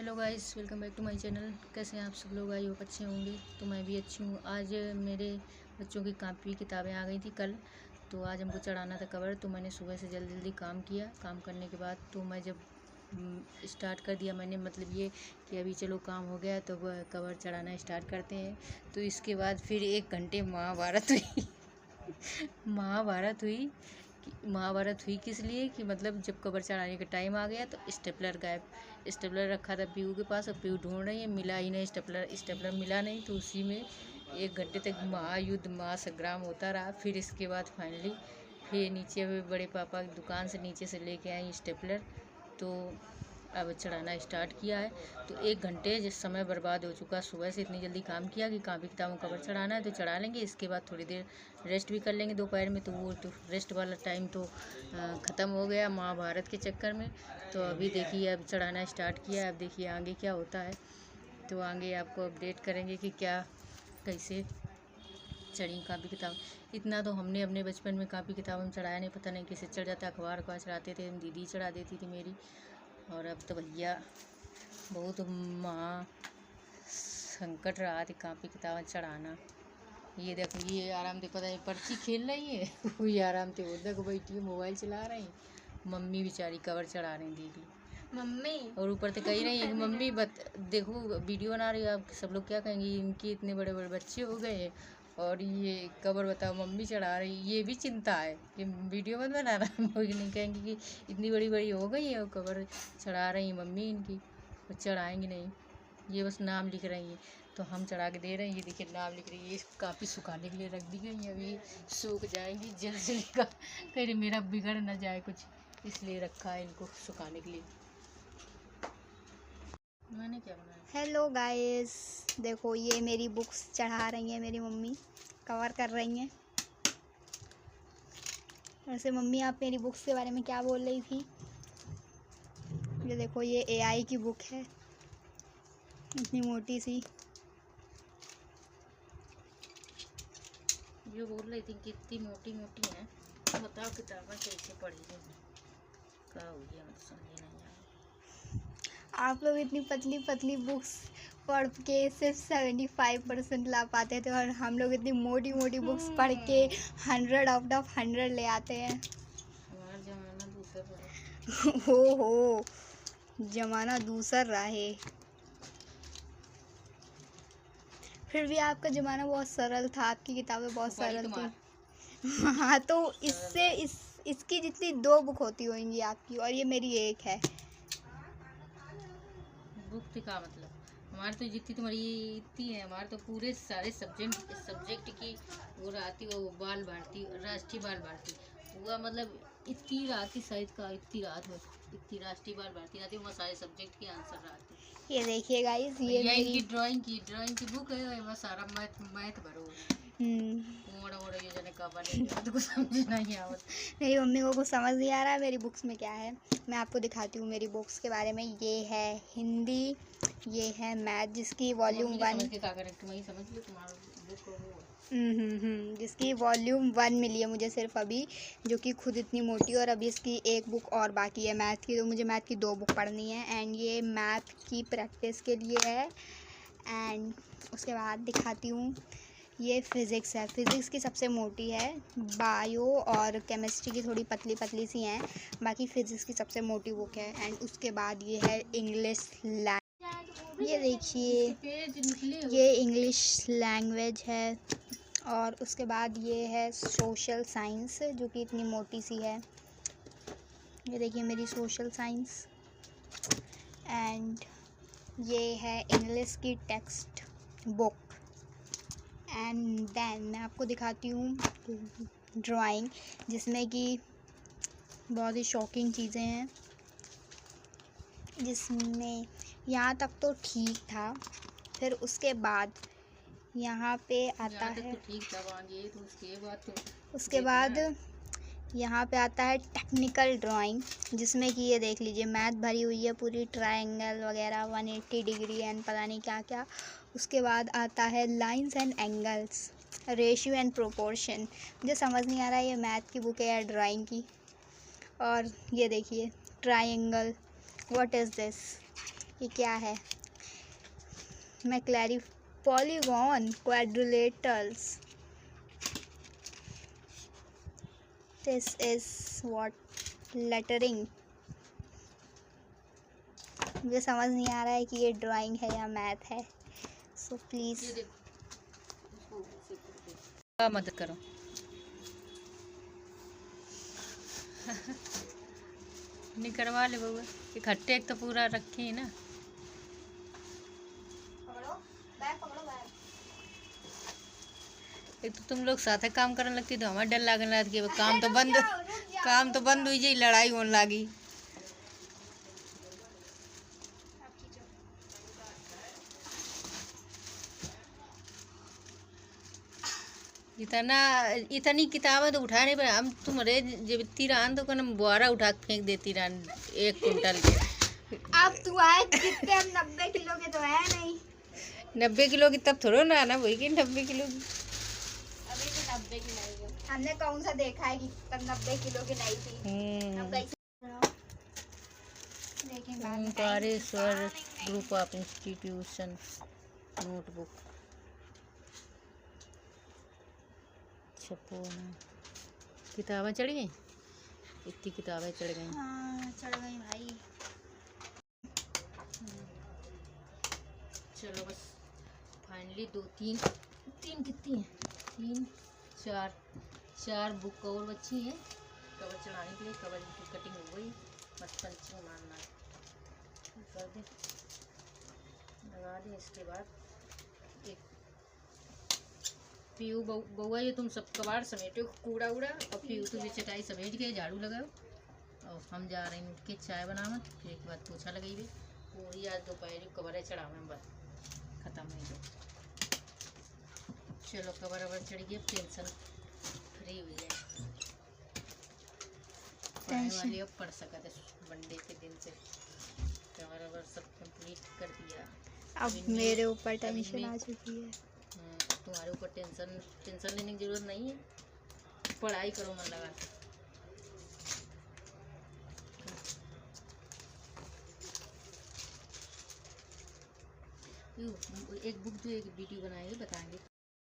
Hello guys, welcome back to my channel. कैसे हैं आप सब लोग? आई होप अच्छे होंगे। तो मैं भी अच्छी हूँ। आज मेरे बच्चों की कापी किताबें आ गई थी कल, तो आज हमको चढ़ाना था कवर। तो मैंने सुबह से जल्दी जल्दी काम किया। काम करने के बाद तो मैं जब स्टार्ट कर दिया मैंने, मतलब ये कि अभी चलो काम हो गया तो कवर चढ़ाना स्टार्ट करते हैं। तो इसके बाद फिर 1 घंटे महाभारत हुई महाभारत हुई किस लिए कि मतलब जब कवर चढ़ाने का टाइम आ गया तो स्टेपलर गायब। स्टेपलर रखा था पीयू के पास और पीयू ढूंढ रही है, मिला ही नहीं स्टेपलर मिला नहीं। तो उसी में 1 घंटे तक महायुद्ध महासंग्राम होता रहा। फिर इसके बाद फाइनली फिर नीचे बड़े पापा की दुकान से नीचे से लेके आई स्टेपलर। तो अब चढ़ाना स्टार्ट किया है। तो 1 घंटे जिस समय बर्बाद हो चुका। सुबह से इतनी जल्दी काम किया कि कापी किताबों कवर चढ़ाना है तो चढ़ा लेंगे। इसके बाद थोड़ी देर रेस्ट भी कर लेंगे दोपहर में। तो वो तो रेस्ट वाला टाइम तो ख़त्म हो गया महाभारत के चक्कर में। तो अभी देखिए अब चढ़ाना स्टार्ट किया है। अब देखिए आगे क्या होता है। तो आगे आपको अपडेट करेंगे कि क्या कैसे चढ़ी कापी किताब। इतना तो हमने अपने बचपन में कापी किताब में चढ़ाया नहीं, पता नहीं कैसे चढ़ जाता। अखबार चढ़ाते थे हम, दीदी चढ़ा देती थी मेरी। और अब तो भैया बहुत महा संकट रहा थी कापी किताब चढ़ाना। ये देखो, ये आराम से पता है पर्ची खेल रही है वो ये आराम से वो देखो बैठी है मोबाइल चला रही है। मम्मी बेचारी कवर चढ़ा रही, देख ली मम्मी। और ऊपर से कही रही है कि मम्मी देखो वीडियो बना रही हो आप, सब लोग क्या कहेंगे इनके इतने बड़े बड़े बच्चे हो गए हैं और ये कवर बताओ मम्मी चढ़ा रही। ये भी चिंता है कि वीडियो मत बना रहा नहीं कहेंगे कि इतनी बड़ी बड़ी हो गई है और कवर चढ़ा रही मम्मी इनकी, और चढ़ाएंगी नहीं। ये बस नाम लिख रही है तो हम चढ़ा के दे रहे हैं। ये देखिए नाम लिख रही है। ये काफ़ी सुखाने के लिए रख दी गई है, अभी सूख जाएंगी जल्दी का, कहीं मेरा बिगड़ ना जाए कुछ, इसलिए रखा है इनको सुखाने के लिए। मैंने क्या बनाया? हेलो गाइस, देखो ये मेरी बुक्स चढ़ा रही हैं मेरी मम्मी, कवर कर रही हैं। वैसे मम्मी आप मेरी बुक्स के बारे में क्या बोल रही थी? ये देखो ये एआई की बुक है, इतनी मोटी सी। जो बोल रही थी कितनी मोटी मोटी है, तो बताओ किताबें कैसे पढ़ेगी, क्या हो गया मतलब समझ नहीं आया। आप लोग इतनी पतली पतली बुक्स पढ़ के सिर्फ 75% ला पाते थे और हम लोग इतनी मोटी मोटी बुक्स पढ़ के 100 आउट ऑफ 100 ले आते हैं। हमारा जमाना दूसरा रहा। हो जमाना दूसरा रहा है। फिर भी आपका ज़माना बहुत सरल था, आपकी किताबें बहुत सरल थी। हाँ, तो इससे इसकी जितनी 2 बुक होती होंगी आपकी, और ये मेरी 1 है। बुक का मतलब हमारे तो जितनी तुम्हारी इतनी है, हमारे तो पूरे सारे सब्जेक्ट की वो रहती, वो बाल भारती, राष्ट्रीय बाल भारती हुआ, मतलब इतनी रात की साइज का, इतनी रात में इतनी राष्ट्रीय बाल भारती रहती है, सारे सब्जेक्ट के आंसर रहते। ये देखिए गाइस, ये मेरी इनकी ड्राइंग की बुक है, वह सारा मैथ भरो। ये जाने कब बनेगी, मुझे कुछ समझ नहीं आवत। मेरी मम्मी को कुछ समझ नहीं आ रहा है मेरी बुक्स में क्या है। मैं आपको दिखाती हूँ मेरी बुक्स के बारे में। ये है हिंदी, ये है मैथ जिसकी वॉल्यूम 1, जिसकी वॉल्यूम 1 मिली है मुझे सिर्फ अभी, जो कि खुद इतनी मोटी। और अभी इसकी 1 बुक और बाकी है मैथ की, तो मुझे मैथ की 2 बुक पढ़नी है। एंड ये मैथ की प्रैक्टिस के लिए है। एंड उसके बाद दिखाती हूँ, ये फ़िज़िक्स है। फ़िज़िक्स की सबसे मोटी है, बायो और केमिस्ट्री की थोड़ी पतली पतली सी हैं, बाकी फ़िज़िक्स की सबसे मोटी बुक है। एंड उसके बाद ये है इंग्लिश ये देखिए, ये इंग्लिश लैंग्वेज है। और उसके बाद ये है सोशल साइंस, जो कि इतनी मोटी सी है। ये देखिए मेरी सोशल साइंस। एंड ये है इंग्लिश की टेक्स्ट बुक। एंड देन मैं आपको दिखाती हूँ ड्राइंग, जिसमें कि बहुत ही शॉकिंग चीज़ें हैं, जिसमें यहाँ तक तो ठीक था। फिर उसके बाद यहाँ पे आता है, उसके बाद यहाँ पे आता है टेक्निकल ड्राइंग, जिसमें कि ये देख लीजिए मैथ भरी हुई है पूरी, ट्रायंगल वगैरह 180 डिग्री एंड पता नहीं क्या क्या। उसके बाद आता है lines and angles, ratio and proportion. मुझे समझ नहीं आ रहा है ये मैथ की बुक है या ड्राइंग की। और ये देखिए ट्रायंगल, व्हाट इज़ दिस। ये क्या है? मैक्लैरी polygon quadrilaterals. This is what lettering. मुझे समझ नहीं आ रहा है कि ये ड्राइंग है या मैथ है, सो प्लीज़ मदद करो। नहीं करवा ले बउआ, इकट्ठे एक तो पूरा रखे है ना। एक तो तुम लोग साथ काम करने लगती तो हमारा डर लागने लगा कि काम तो बंद हुई जाए, लड़ाई होने लगी। इतनी किताबें तो उठा नहीं पाए हम। तुम्हारे जब इतनी रान तो कन बुआरा उठा के फेंक देती रान 1 कुंटल के। अब तू आए कितने, हम 90 किलो के तो है नहीं। 90 किलो की तब थोड़ा ना आना वही की 90 किलो की। अभी भी 90 की नहीं है। हमने कौन सा देखा है कि तब 90 किलो की नहीं थी। Omkareshwar group of institution notebook छपोना। किताबें चढ़ गई, इतनी किताबें चढ़ गई। हाँ चढ़ गई भाई। चलो बस फाइनली 2 3 3 कितनी है, 3 4 4 बुक कवर बची है कवर चढ़ाने के लिए। कवर की कटिंग हो गई, बस पंचिंग मारना है, कर दे लगा दें। इसके बाद एक पीयू बउआ ये तुम सब कबाड़ समेटो कूड़ा उड़ा, और पीयू तुम चटाई समेट के झाड़ू लगाओ, और हम जा रहे हैं उठ के चाय बनावे, फिर एक बार पोछा लगाइए। पूरी आज दोपहर कबर चढ़ावे बस खत्म हो गया। चलो कबर वबर चढ़ गई, टेंशन फ्री हुई है। पढ़ने वाली अब पढ़ सका थे मंडे के दिन से, कबर वबर सब कंप्लीट कर दिया। अब मेरे ऊपर टेंशन आ चुकी है। तुम्हारे ऊपर टेंशन लेने की जरूरत नहीं है, पढ़ाई करो मन लगा के। एक बुक जो एक वीडियो बनाएंगे बताएंगे।